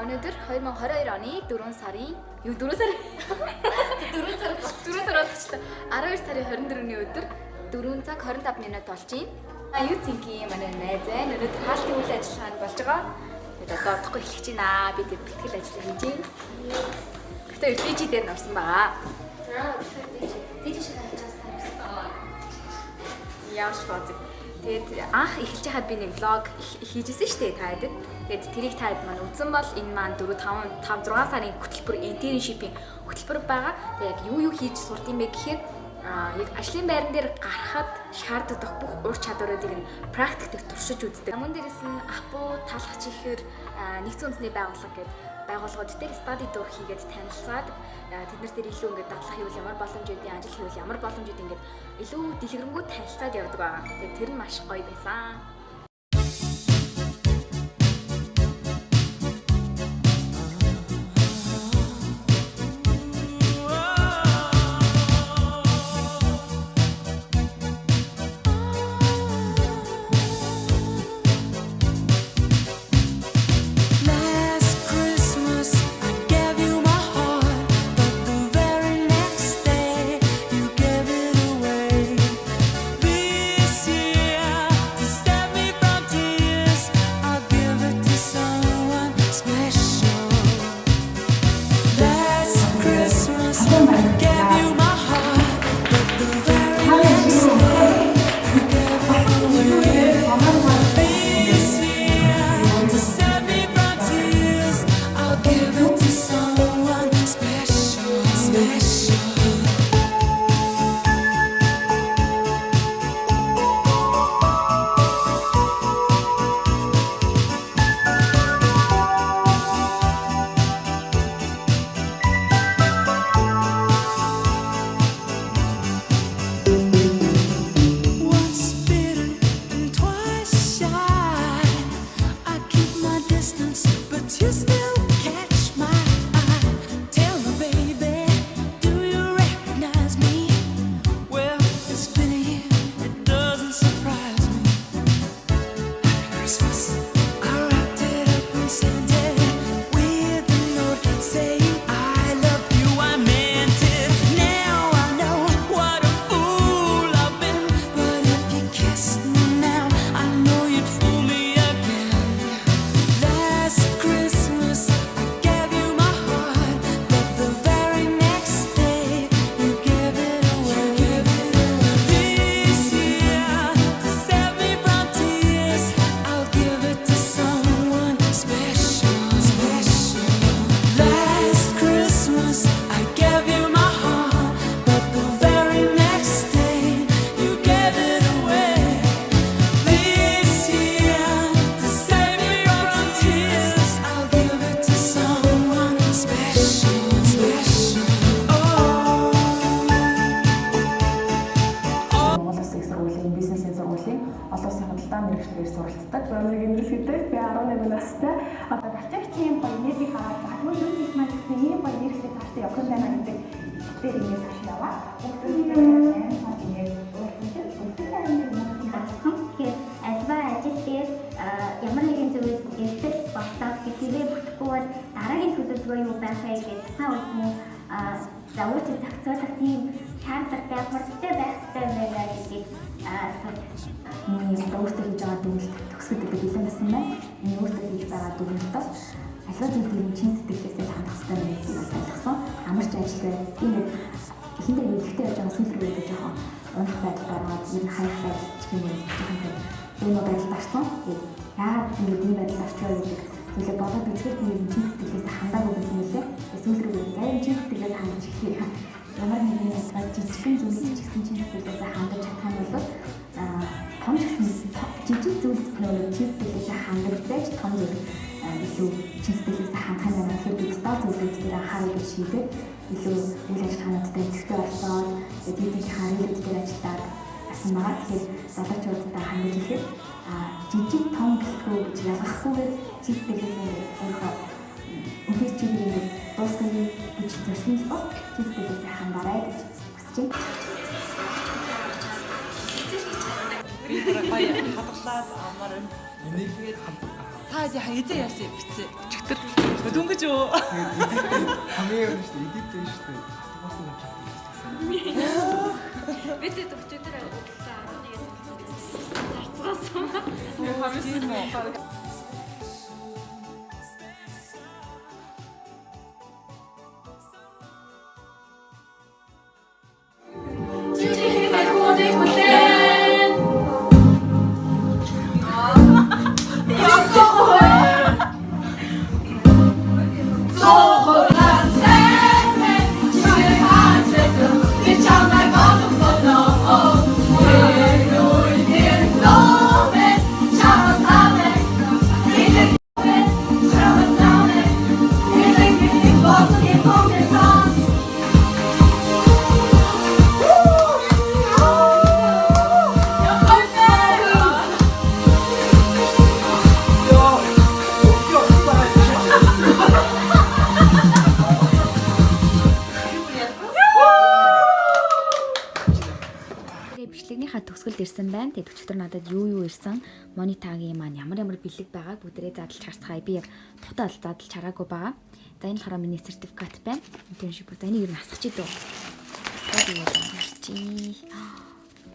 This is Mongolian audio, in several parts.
өнөөдөр 2022 оны 4 сарын 4 сар 12 сарын 24-ний өдөр 4 цаг 25 минут болж байна. Юу цэнгийн манай найз байна. Өнөөдөр хаалтын үйл ажиллагаа болж байгаа. Тэгээд одоо одохгүй эхлэж байна. Би тэр бэлтгэл ажлыг хийж байна. Гэтэ DJ дээр навсан байгаа. DJ шиг ажилласан. Яаш бод. Тэгээд анх эхэлж хахад би нэг влог хийжсэн шүү дээ та хэд. Тэгээд тэрийг та хэд маань үзсэн бол энэ маань 4 5 6 сарын хөтөлбөр internship-ийн хөтөлбөр байгаа. Тэгээд яг юу хийж сурд юм бэ гэхээр яг ажлын байран дээр гарахад шаарддаг бүх ур чадваруудыг нь практикт туршиж үздэг. Мөн дээрээс нь апу талах чихэр нэгдсэн үндэсний байгууллага гэдэг байгууллагууд дээр study tour хийгээд танилцаад тэднэр дээр илүү ингээд дадлах хийвэл ямар боломжуудын ажил хийвэл ямар боломжууд ингээд илүү дэлгэрэнгүй танилцаад явдаг байгаа. Тэгээд тэр нь маш гоё байсан. суралцдаг. Өнөөгийн нэрсэдээ би 18 настай. Одоо гарчигчийн гоё энерги хараад гадмын юу хийх маань гэсэн ийм гоё энергитэй цаашдаа явах юм байна гэдэг дээр ингэж хаш яваа. Тэгэхээр альва ажил дээр ямар нэгэн зүйлс эсдэг багтаад хэвээ бүтэхгүй бол дараагийн төлөвлөгөө юу байх вэ гэж та бүхэн За уучлаарай зохицуулах тийм шаардлагатай хурдтай байх хэрэгтэй байна гэдгийг миний өөртөө хийж байгаа дүгнэлт төгсгөл гэдэг бэлэн байсан байна. Миний өөртөө хийж байгаа дүгнэлтээс аливаа зүйлийг чин сэтгэлээсээ хандах хэрэгтэй байна гэдгийг ойлгосон. Амарч ажиллая. Тэгээд эхэндээ нэгтэй явж байгаа сүлрүү гэдэг жоохон унах байдал гаргаад энэ хайх байдал ч юм уу энэ байдал гарсан. Тэгээд яагаад ийм байдал гарчлаа гэдэг зүйлээ бодоод үзэхэд би чин сэтгэлээсээ хандаагүй байсан юм лээ. Сүлрүү яг чин сэтгэлээс хандаж ихээр ямар нэгэн жижигхэн зүйлс ч гэсэн чин сэтгэлээсээ хандаж чадах юм бол том жижиг зүйл нөө чин сэтгэлээсээ хандаж байж том зүйл илүү чин сэтгэлээсээ хандах юм байна. Тэгэхээр бид доо зүйлүүд дээр анхаарал гэж шийдээд илүү үйл ажиллагаануудтай зөрчил болоод эдгээрийн харилцааг дээр ажиллаад асан байгаа. Тэгэхээр залуучуудтай хандаж ихэд жижиг том гэлтгүй гэж ялгахгүйгээр чин сэтгэлээсээ өөрийнхөө үнэхээр чи би дуусганы гэж зорьсон л бол чин сэтгэлээсээ хандаарай гэж хүсэж байна. Би баяа хадгалаад амар энийг та яа эзэн яасан бицээ чигтэр дөнгөж үү хамгийн юм шүү дээ эдит дээ шүү дээ бас юм чиг Бид төвчөдөр удлаа 11-ээс зарцгаасан. хамгийн юм бичлэгнийхаа төгсгөлд ирсэн байна. Тэгээд өчигдөр надад юу ирсэн, монитагийн маань ямар бэлэг байгааг бүгдээ задлж харцгаая. Би яг тухтаа задлж хараагүй байгаа. За энэ болохоор миний сертификат байна. Internship. За энийг юу насгах чи дөө.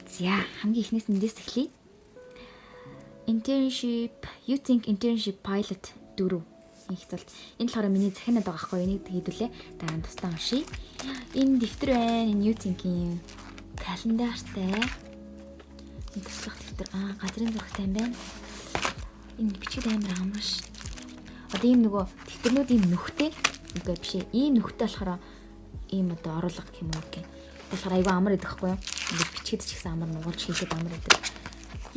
За хамгийн ихнээс эндээс эхлэе. Internship, you think internship pilot 4. Их зэлт. Энэ болохоор миний захинаад байгаа хгүй. Энийг хийдүүлээ. Дараа нь тусдаа уншия. Энэ дэвтэр байна. Энэ you think-ийн календартай. Энэ туслах дэвтэр. Газрын зурагтай юм байна. Энэ бичиг амар амарш. Одоо ийм нөгөө дэвтэрнүүд ийм нүхтэй. Үгүй биш ээ. Ийм нүхтэй болохоор ийм одоо оруулга юм уу гэх. Тэгэхээр айгүй амар идэх хгүй юу? Ингээд бичгээд ч гэсэн амар нугалж хийхэд амар идэх.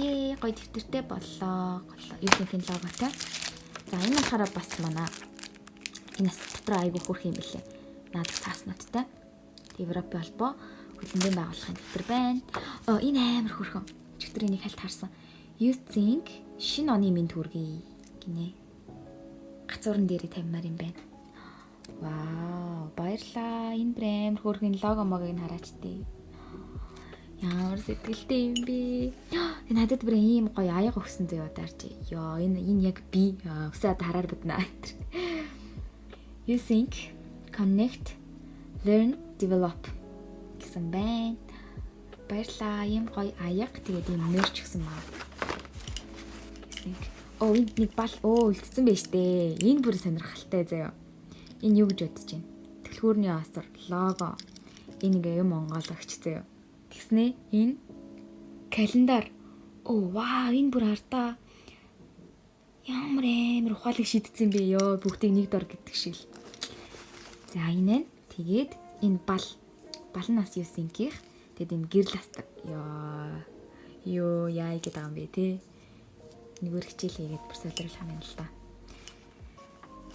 Ее гоё дэвтэртэй боллоо. Юу гэх юм логотой. За энэ болохоор бас манай энэ дотор айгүй хөрх юм билээ. Наад цааснуудтай. Европын холбоо хөлбөмбөгийн байгууллагын дэвтэр байна. Энэ амар хөрхөн. Дэвтрийн нэг хальт харсан. You think шинэ оны минь төргий гинэ. Гацуурн дээр тавимаар юм байна. Вау, баярлаа. Энэ брэнд хөрхөн лого могийг хараач тээ. Ямар сэтгэлтэй юм бэ? Энэ хадад бүр ийм гоё аяга өгсөн зөө удаарч. Йоо, энэ яг би өсөөд хараар буднаа. You think, connect, learn, develop гэсэн байна. Баярлаа. Ийм гоё аяга тэгээд ийм мэрч өгсөн маа. You think. Энд нэг бал үлдсэн байж тээ. Энэ бүр сонирхолтой заяа. Энэ юу гэж бодож байна? Дэлгүүрний асар, лого. Энэ ингээ юм онгойлогч заяа. Тэгснэ энэ календар. Вау, энэ бүр ардаа. Ямар амар ухаалаг шийдсэн бэ ёо. Бүгдийг нэг дор гэдэг шиг л. За энэ нь тэгээд энэ балнаас юу синких. Тэгээд энэ гэрэл астаг. Ёо яа гэдэг юм бэ те. Нэгөр хичээл хийгээд бүр солирлох юм л та.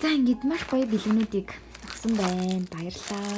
За ингэж маш гоё бэлгэнүүдийг өгсөн байна. Баярлалаа.